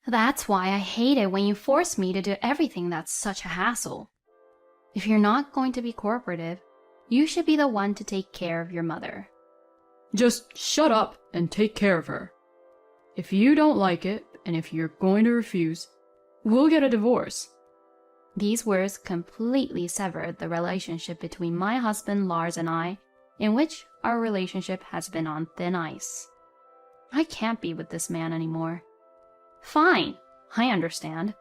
That's why I hate it when you force me to do everything that's such a hassle. If you're not going to be cooperative, you should be the one to take care of your mother. Just shut up and take care of her. If you don't like it, and if you're going to refuse, we'll get a divorce. These words completely severed the relationship between my husband Lars and I, in which our relationship has been on thin ice. I can't be with this man anymore. Fine, I understand.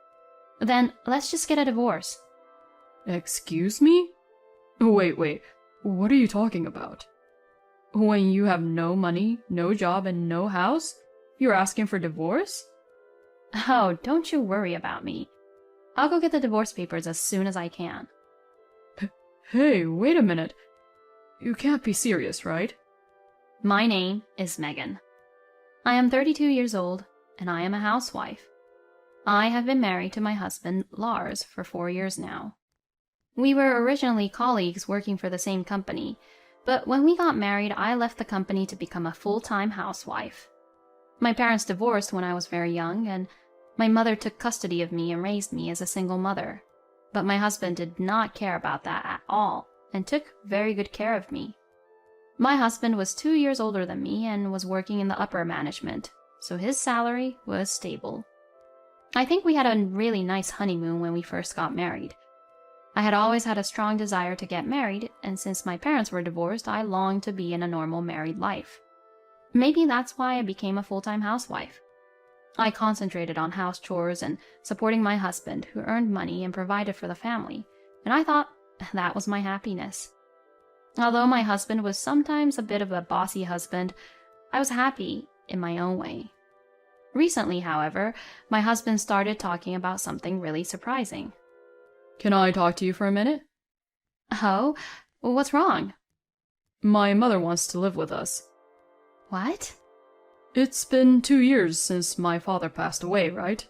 Then let's just get a divorce. Excuse me? Wait, what are you talking about? When you have no money, no job, and no house, you're asking for divorce? Oh, don't you worry about me. I'll go get the divorce papers as soon as I can. Hey, wait a minute. You can't be serious, right? My name is Megan. I am 32 years old, and I am a housewife. I have been married to my husband, Lars, for 4 years now. We were originally colleagues working for the same company, but when we got married, I left the company to become a full-time housewife. My parents divorced when I was very young, and my mother took custody of me and raised me as a single mother. But my husband did not care about that at all, and took very good care of me. My husband was 2 years older than me and was working in the upper management, so his salary was stable. I think we had a really nice honeymoon when we first got married. I had always had a strong desire to get married, and since my parents were divorced, I longed to be in a normal married life. Maybe that's why I became a full-time housewife. I concentrated on house chores and supporting my husband, who earned money and provided for the family, and I thought that was my happiness. Although my husband was sometimes a bit of a bossy husband, I was happy in my own way. Recently, however, my husband started talking about something really surprising. Can I talk to you for a minute? Oh, what's wrong? My mother wants to live with us. What? It's been 2 years since my father passed away, right?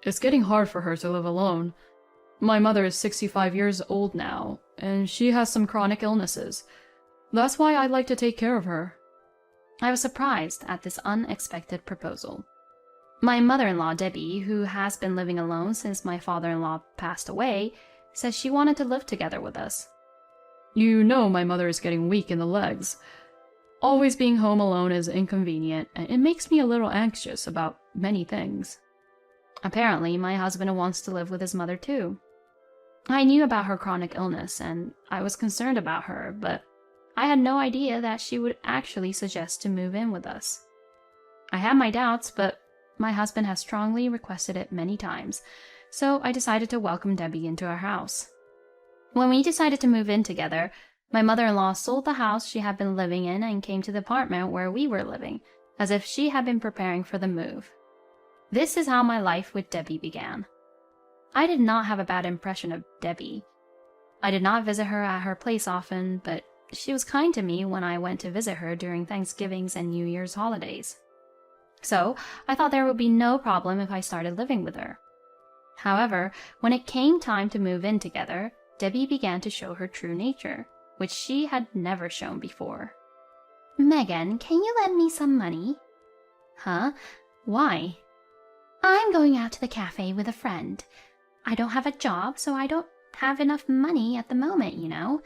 It's getting hard for her to live alone. My mother is 65 years old now, and she has some chronic illnesses. That's why I'd like to take care of her. I was surprised at this unexpected proposal. My mother-in-law, Debbie, who has been living alone since my father-in-law passed away, says she wanted to live together with us. You know my mother is getting weak in the legs. Always being home alone is inconvenient, and it makes me a little anxious about many things. Apparently, my husband wants to live with his mother too. I knew about her chronic illness, and I was concerned about her, but I had no idea that she would actually suggest to move in with us. I had my doubts, but my husband has strongly requested it many times, so I decided to welcome Debbie into our house. When we decided to move in together, my mother-in-law sold the house she had been living in and came to the apartment where we were living, as if she had been preparing for the move. This is how my life with Debbie began. I did not have a bad impression of Debbie. I did not visit her at her place often, but she was kind to me when I went to visit her during Thanksgivings and New Year's holidays. So I thought there would be no problem if I started living with her. However, when it came time to move in together, Debbie began to show her true nature, which she had never shown before. "Megan, can you lend me some money?" "Huh? Why?" "I'm going out to the cafe with a friend. I don't have a job, so I don't have enough money at the moment, you know."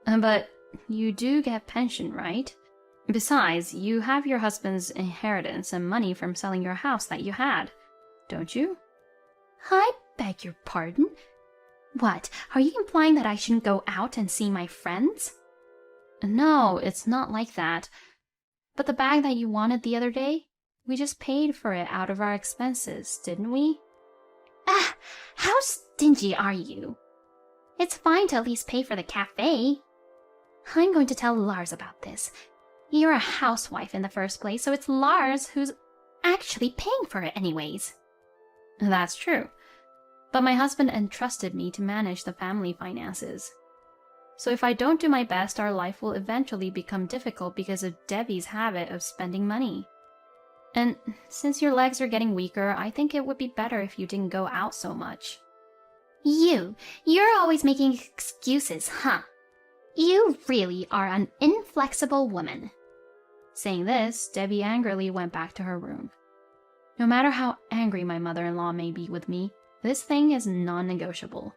"But you do get pension, right? Besides, you have your husband's inheritance and money from selling your house that you had, don't you?" "I beg your pardon? What, are you implying that I shouldn't go out and see my friends?" "No, it's not like that. But the bag that you wanted the other day, we just paid for it out of our expenses, didn't we?" "Ah, how stingy are you? It's fine to at least pay for the cafe. I'm going to tell Lars about this. You're a housewife in the first place, so it's Lars who's actually paying for it anyways." "That's true. But my husband entrusted me to manage the family finances. So if I don't do my best, our life will eventually become difficult because of Debbie's habit of spending money. And since your legs are getting weaker, I think it would be better if you didn't go out so much." You're always making excuses, huh? You really are an inflexible woman." Saying this, Debbie angrily went back to her room. No matter how angry my mother-in-law may be with me, this thing is non-negotiable.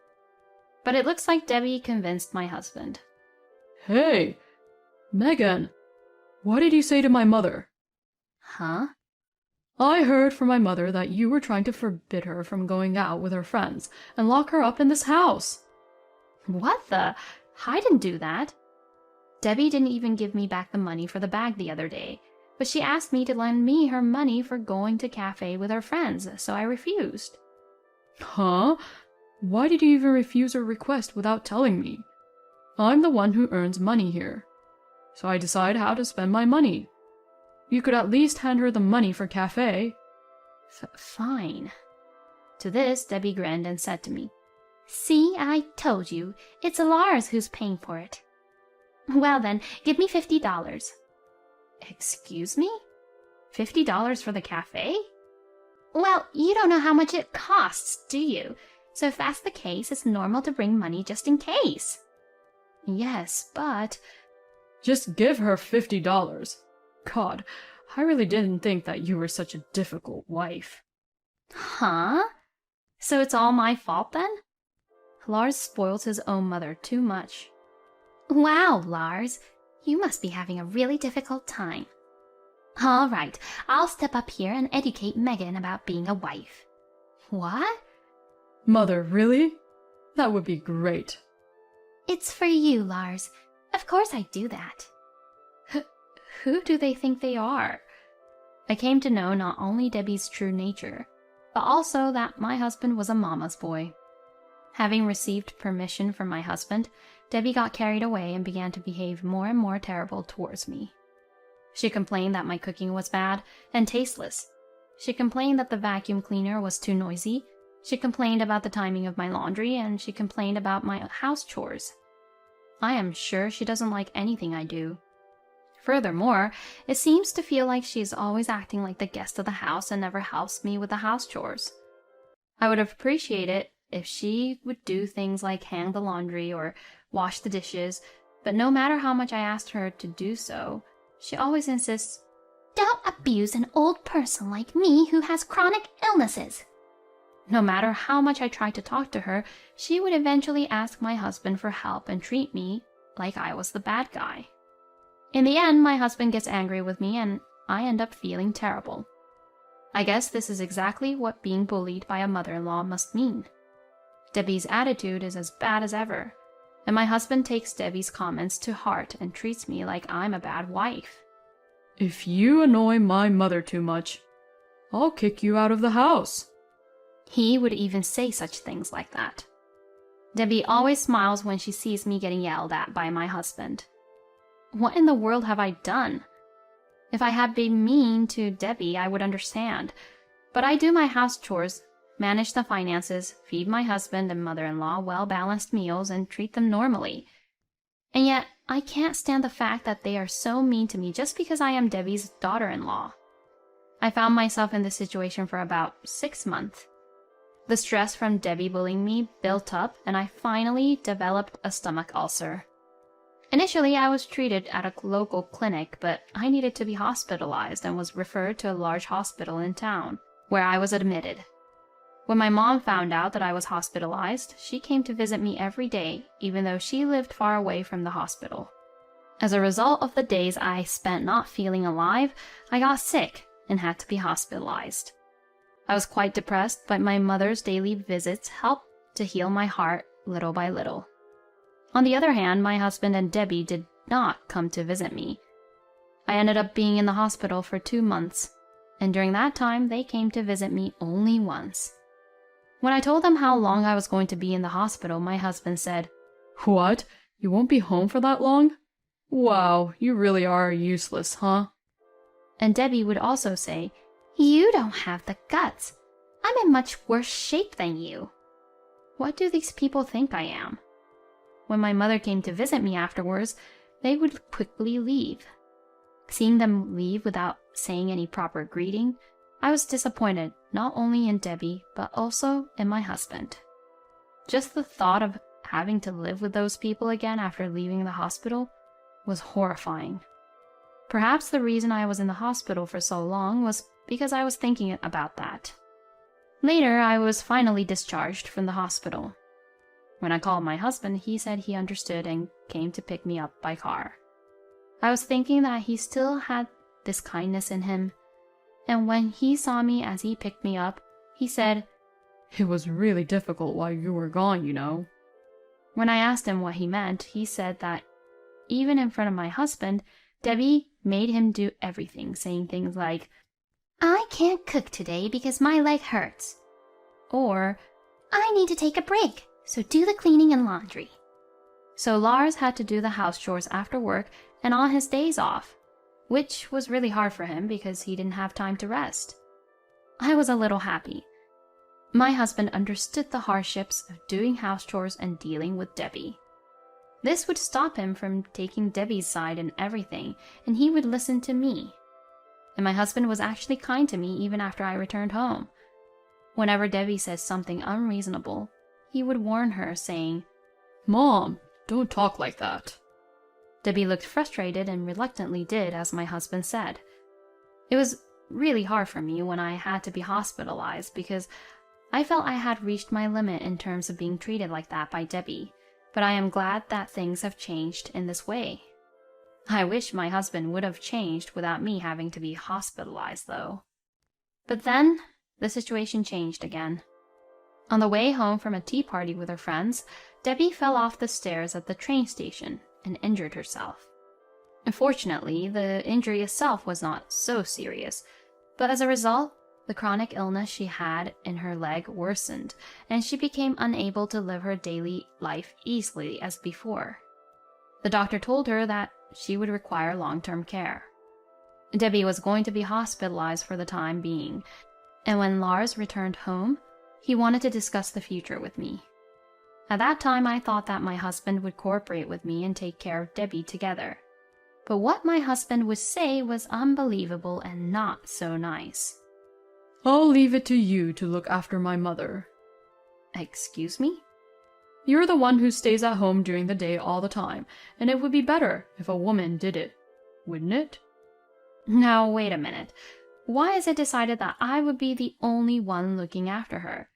But it looks like Debbie convinced my husband. Hey, Megan, what did you say to my mother? Huh? I heard from my mother that you were trying to forbid her from going out with her friends and lock her up in this house. What the? I didn't do that. Debbie didn't even give me back the money for the bag the other day, but she asked me to lend me her money for going to cafe with her friends, so I refused. Huh? Why did you even refuse her request without telling me? I'm the one who earns money here, so I decide how to spend my money. You could at least hand her the money for cafe. Fine. To this, Debbie grinned and said to me, "See, I told you. It's Lars who's paying for it." "Well then, give me $50. "Excuse me? $50 for the cafe?" "Well, you don't know how much it costs, do you? So if that's the case, it's normal to bring money just in case." "Yes, but..." Just give her $50. God, I really didn't think that you were such a difficult wife. Huh? So it's all my fault then? Lars spoils his own mother too much. Wow, Lars, you must be having a really difficult time. All right, I'll step up here and educate Megan about being a wife. What? Mother, really? That would be great. It's for you, Lars. Of course I'd do that. Who do they think they are? I came to know not only Debbie's true nature, but also that my husband was a mama's boy. Having received permission from my husband, Debbie got carried away and began to behave more and more terrible towards me. She complained that my cooking was bad and tasteless. She complained that the vacuum cleaner was too noisy. She complained about the timing of my laundry, and she complained about my house chores. I am sure she doesn't like anything I do. Furthermore, it seems to feel like she is always acting like the guest of the house and never helps me with the house chores. I would appreciate it if she would do things like hang the laundry or wash the dishes, but no matter how much I asked her to do so, she always insists, "Don't abuse an old person like me who has chronic illnesses." No matter how much I tried to talk to her, she would eventually ask my husband for help and treat me like I was the bad guy. In the end, my husband gets angry with me and I end up feeling terrible. I guess this is exactly what being bullied by a mother-in-law must mean. Debbie's attitude is as bad as ever, and my husband takes Debbie's comments to heart and treats me like I'm a bad wife. If you annoy my mother too much, I'll kick you out of the house. He would even say such things like that. Debbie always smiles when she sees me getting yelled at by my husband. What in the world have I done? If I had been mean to Debbie, I would understand. But I do my house chores, manage the finances, feed my husband and mother-in-law well-balanced meals, and treat them normally. And yet, I can't stand the fact that they are so mean to me just because I am Debbie's daughter-in-law. I found myself in this situation for about 6 months. The stress from Debbie bullying me built up, and I finally developed a stomach ulcer. Initially, I was treated at a local clinic, but I needed to be hospitalized and was referred to a large hospital in town, where I was admitted. When my mom found out that I was hospitalized, she came to visit me every day, even though she lived far away from the hospital. As a result of the days I spent not feeling alive, I got sick and had to be hospitalized. I was quite depressed, but my mother's daily visits helped to heal my heart little by little. On the other hand, my husband and Debbie did not come to visit me. I ended up being in the hospital for 2 months, and during that time, they came to visit me only once. When I told them how long I was going to be in the hospital, my husband said, What? You won't be home for that long? Wow, you really are useless, huh? And Debbie would also say, "You don't have the guts. I'm in much worse shape than you." What do these people think I am? When my mother came to visit me afterwards, they would quickly leave. Seeing them leave without saying any proper greeting, I was disappointed not only in Debbie, but also in my husband. Just the thought of having to live with those people again after leaving the hospital was horrifying. Perhaps the reason I was in the hospital for so long was because I was thinking about that. Later, I was finally discharged from the hospital. When I called my husband, he said he understood and came to pick me up by car. I was thinking that he still had this kindness in him, and when he saw me as he picked me up, he said, "It was really difficult while you were gone, you know." When I asked him what he meant, he said that even in front of my husband, Debbie made him do everything, saying things like, "I can't cook today because my leg hurts," or "I need to take a break, so do the cleaning and laundry." So Lars had to do the house chores after work and on his days off, which was really hard for him because he didn't have time to rest. I was a little happy. My husband understood the hardships of doing house chores and dealing with Debbie. This would stop him from taking Debbie's side in everything, and he would listen to me. And my husband was actually kind to me even after I returned home. Whenever Debbie said something unreasonable, he would warn her, saying, "Mom, don't talk like that." Debbie looked frustrated and reluctantly did as my husband said. It was really hard for me when I had to be hospitalized because I felt I had reached my limit in terms of being treated like that by Debbie, but I am glad that things have changed in this way. I wish my husband would have changed without me having to be hospitalized, though. But then, the situation changed again. On the way home from a tea party with her friends, Debbie fell off the stairs at the train station and injured herself. Unfortunately, the injury itself was not so serious, but as a result, the chronic illness she had in her leg worsened, and she became unable to live her daily life easily as before. The doctor told her that she would require long-term care. Debbie was going to be hospitalized for the time being, and when Lars returned home, he wanted to discuss the future with me. At that time, I thought that my husband would cooperate with me and take care of Debbie together. But what my husband would say was unbelievable and not so nice. "I'll leave it to you to look after my mother." Excuse me? "You're the one who stays at home during the day all the time, and it would be better if a woman did it, wouldn't it?" Now, wait a minute. Why is it decided that I would be the only one looking after her?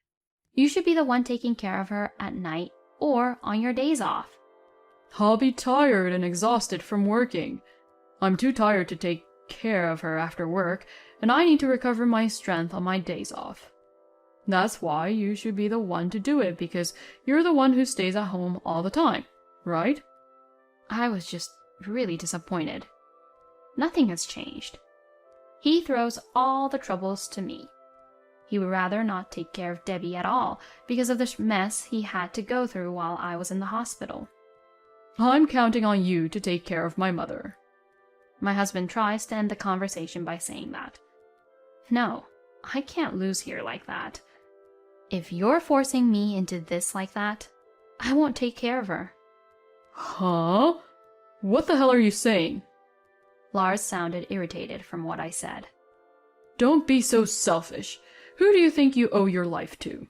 You should be the one taking care of her at night or on your days off. "I'll be tired and exhausted from working. I'm too tired to take care of her after work, and I need to recover my strength on my days off. That's why you should be the one to do it, because you're the one who stays at home all the time, right?" I was just really disappointed. Nothing has changed. He throws all the troubles to me. He would rather not take care of Debbie at all because of the mess he had to go through while I was in the hospital. "I'm counting on you to take care of my mother." My husband tries to end the conversation by saying that. No, I can't lose here like that. If you're forcing me into this like that, I won't take care of her. "Huh? What the hell are you saying?" Lars sounded irritated from what I said. "Don't be so selfish. Who do you think you owe your life to?"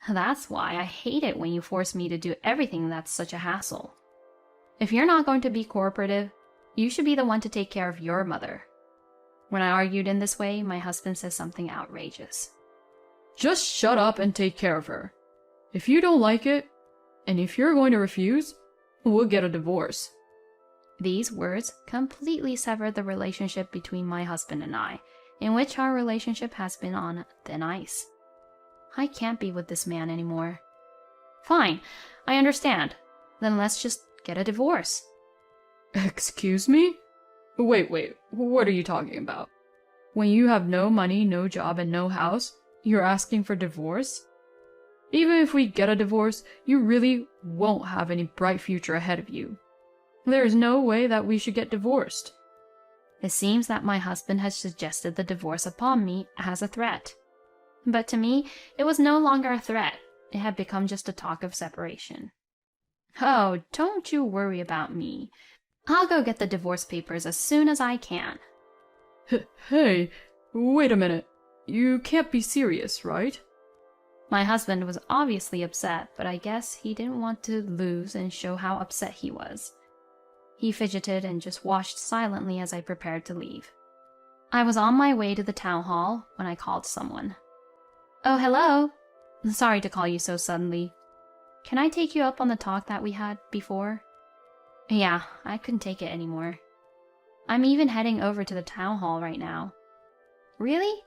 That's why I hate it when you force me to do everything that's such a hassle. If you're not going to be cooperative, you should be the one to take care of your mother. When I argued in this way, my husband says something outrageous. "Just shut up and take care of her. If you don't like it, and if you're going to refuse, we'll get a divorce." These words completely severed the relationship between my husband and I, in which our relationship has been on thin ice. I can't be with this man anymore. Fine, I understand. Then let's just get a divorce. "Excuse me? Wait, what are you talking about? When you have no money, no job, and no house, you're asking for divorce? Even if we get a divorce, you really won't have any bright future ahead of you. There's no way that we should get divorced." It seems that my husband has suggested the divorce upon me as a threat. But to me, it was no longer a threat. It had become just a talk of separation. Oh, don't you worry about me. I'll go get the divorce papers as soon as I can. Hey, wait a minute. You can't be serious, right? My husband was obviously upset, but I guess he didn't want to lose and show how upset he was. He fidgeted and just watched silently as I prepared to leave. I was on my way to the town hall when I called someone. Oh, hello. Sorry to call you so suddenly. Can I take you up on the talk that we had before? Yeah, I couldn't take it anymore. I'm even heading over to the town hall right now. Really?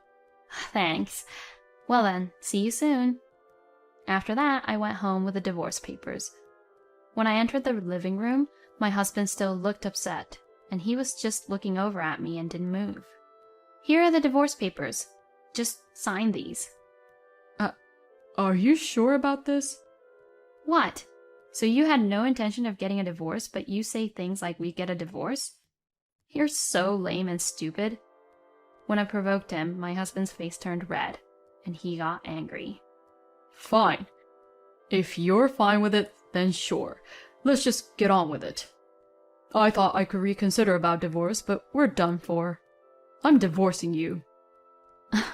Thanks. Well then, see you soon. After that, I went home with the divorce papers. When I entered the living room, my husband still looked upset, and he was just looking over at me and didn't move. Here are the divorce papers. Just sign these. Are you sure about this? What? So you had no intention of getting a divorce, but you say things like we get a divorce? You're so lame and stupid. When I provoked him, my husband's face turned red, and he got angry. Fine. If you're fine with it, then sure. Let's just get on with it. I thought I could reconsider about divorce, but we're done for. I'm divorcing you.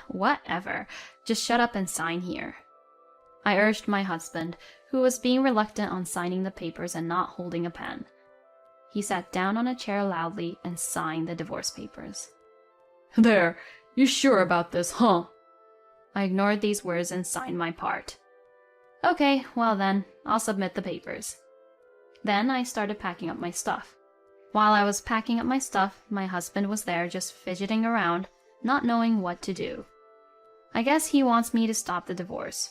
Whatever. Just shut up and sign here. I urged my husband, who was being reluctant on signing the papers and not holding a pen. He sat down on a chair loudly and signed the divorce papers. There, you sure about this, huh? I ignored these words and signed my part. Okay, well then, I'll submit the papers. Then I started packing up my stuff. While I was packing up my stuff, my husband was there just fidgeting around, not knowing what to do. I guess he wants me to stop the divorce.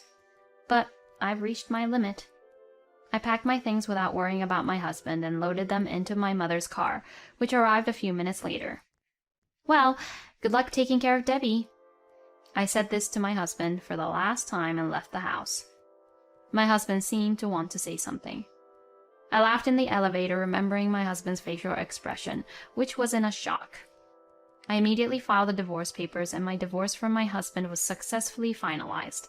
But I've reached my limit. I packed my things without worrying about my husband and loaded them into my mother's car, which arrived a few minutes later. Well, good luck taking care of Debbie. I said this to my husband for the last time and left the house. My husband seemed to want to say something. I laughed in the elevator, remembering my husband's facial expression, which was in a shock. I immediately filed the divorce papers, and my divorce from my husband was successfully finalized.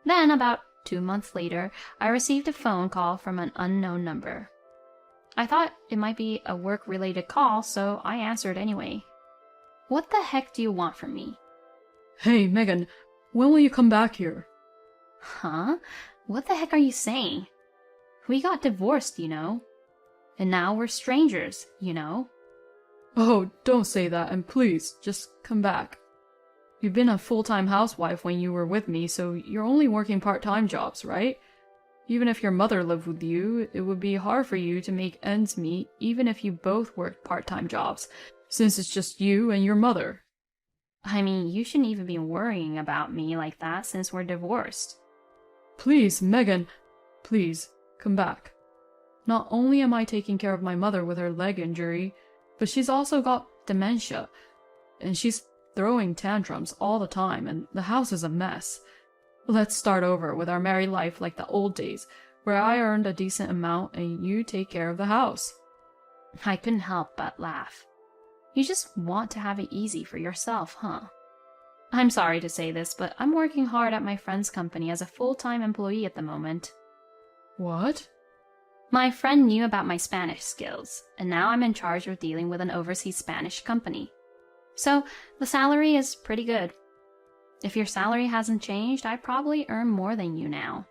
Then, about 2 months later, I received a phone call from an unknown number. I thought it might be a work-related call, so I answered anyway. What the heck do you want from me? Hey, Megan, when will you come back here? Huh? What the heck are you saying? We got divorced, you know. And now we're strangers, you know. Oh, don't say that, and please, just come back. You've been a full-time housewife when you were with me, so you're only working part-time jobs, right? Even if your mother lived with you, it would be hard for you to make ends meet even if you both worked part-time jobs, since it's just you and your mother. I mean, you shouldn't even be worrying about me like that since we're divorced. Please, Megan, please, come back. Not only am I taking care of my mother with her leg injury, but she's also got dementia, and she's throwing tantrums all the time, and the house is a mess. Let's start over with our married life like the old days, where I earned a decent amount and you take care of the house. I couldn't help but laugh. You just want to have it easy for yourself, huh? I'm sorry to say this, but I'm working hard at my friend's company as a full-time employee at the moment. What? My friend knew about my Spanish skills, and now I'm in charge of dealing with an overseas Spanish company. So, the salary is pretty good. If your salary hasn't changed, I probably earn more than you now.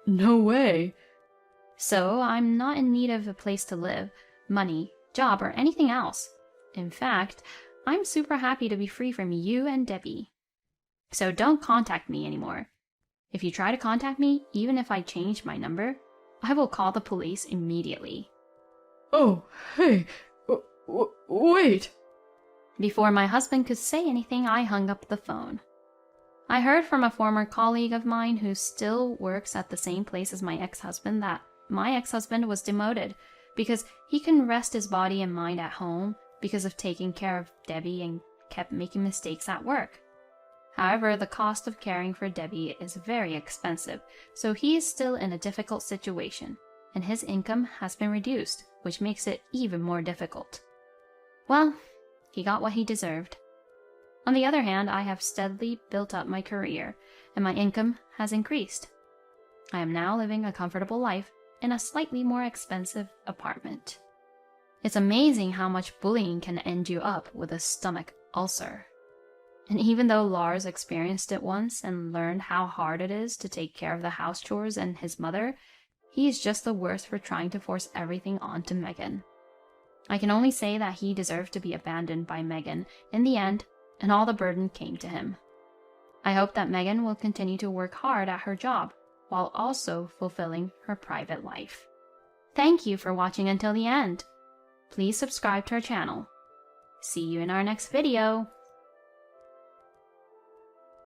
No way. So, I'm not in need of a place to live, money, job, or anything else. In fact, I'm super happy to be free from you and Debbie. So don't contact me anymore. If you try to contact me, even if I change my number, I will call the police immediately. Oh, hey, wait. Before my husband could say anything, I hung up the phone. I heard from a former colleague of mine who still works at the same place as my ex-husband that my ex-husband was demoted because he couldn't rest his body and mind at home because of taking care of Debbie and kept making mistakes at work. However, the cost of caring for Debbie is very expensive, so he is still in a difficult situation, and his income has been reduced, which makes it even more difficult. Well, he got what he deserved. On the other hand, I have steadily built up my career, and my income has increased. I am now living a comfortable life in a slightly more expensive apartment. It's amazing how much bullying can end you up with a stomach ulcer. And even though Lars experienced it once and learned how hard it is to take care of the house chores and his mother, he is just the worst for trying to force everything onto Megan. I can only say that he deserved to be abandoned by Megan in the end, and all the burden came to him. I hope that Megan will continue to work hard at her job while also fulfilling her private life. Thank you for watching until the end. Please subscribe to our channel. See you in our next video.